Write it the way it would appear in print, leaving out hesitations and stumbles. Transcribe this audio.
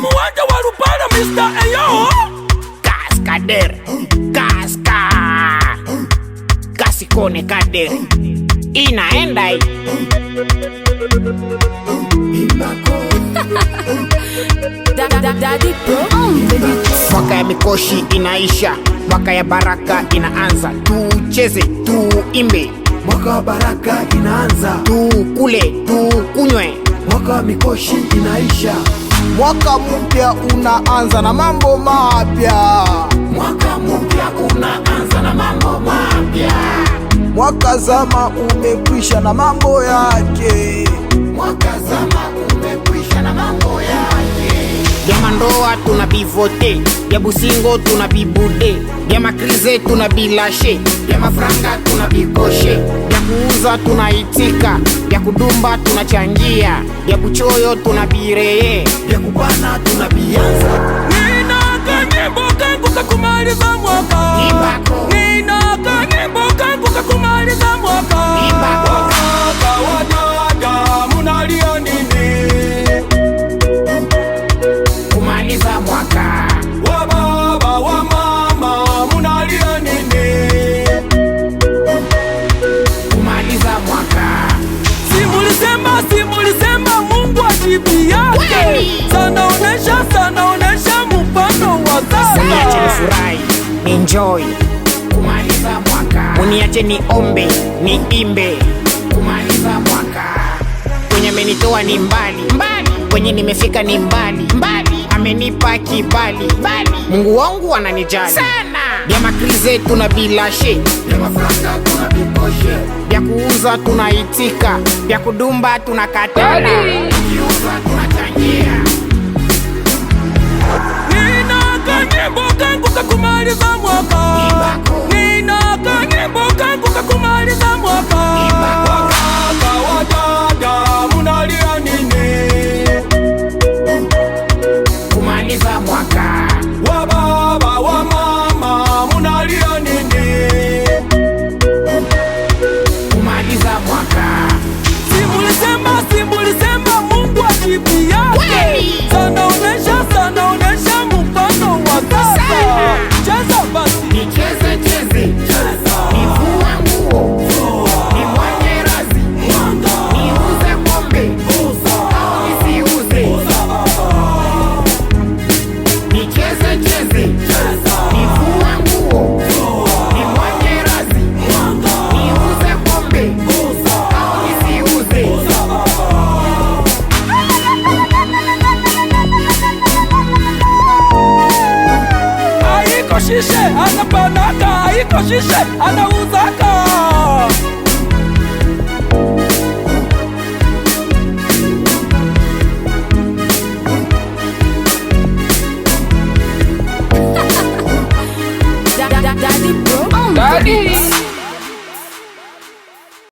muwanja wa Lupala Mr. Eyo Kaskader Kasikone Kader inaenda hii Daddy Pro. Mwaka ya mikoshi inaisha, mwaka ya baraka inaanza. Tucheze, tuimbe, mwaka wa baraka inaanza. tukule, tukunywe, Mwaka wa mikoshi inaisha. Mwaka mpya unaanza na mambo mapya. Mwaka mpya unaanza na mambo mapya. Mwaka zama umekwisha na mambo yake. Mwaka zama umekwisha na mambo yake. vya mandoa tunabivote, vya busingo tunabibude, vya makrize tunabilashe, vya mafranga tunabikoshe, vya kuuza tunaitika, vya kudumba tunachangia, vya buchoyo tunabireye, vya kubana tunabianza. Nina kanyimbo kangu kakumaliza mwaka. Ibako. Nina kanyimbo kangu kakumaliza mwaka. Ibako. Wadada munalia nini? kumaliza mwaka. Wa baba wa mama munalia nini? Kumaliza mwaka. Simulisema Mungu ajibu yake. Kweli. Sana onesha mfano wa sasa. Uniache nifurahi, enjoy. Kumaliza mwaka. Uniache niombe, niimbe. Kumaliza mwaka. Kwenye amenitoa ni mbali, kwenye nimefika ni mbali, amenipa kibali, Mungu wangu ananijali sana. Vya makrize tunabilashe, Vya mafranga tunabikoshe. vya kuuza tunaitika, vya kudumba tunakatana, Kiuza tunachangia. Nina kanyimbo kangu kakumaliza mwaka. Ibako. Nina kanyimbo kangu kakumaliza mwaka. Wakaka wadada munalia nini? kumaliza mwaka. Wa baba wa mama munalia nini? Kumaliza mwaka. Simulisema Mungu ajibu yake. Kweli. Sana onesha mfano wa sasa. Sana. Cheza basi. Nicheze cheze, nivue nguo, nimwage razi, niuze pombe au nisiuze. Nicheze cheze, nivue nguo, nimwage razi, niuze pombe au nisiuze. Haiko shishe anapanaka, haiko shishe anauzaka. Daddy Pro. Daddy.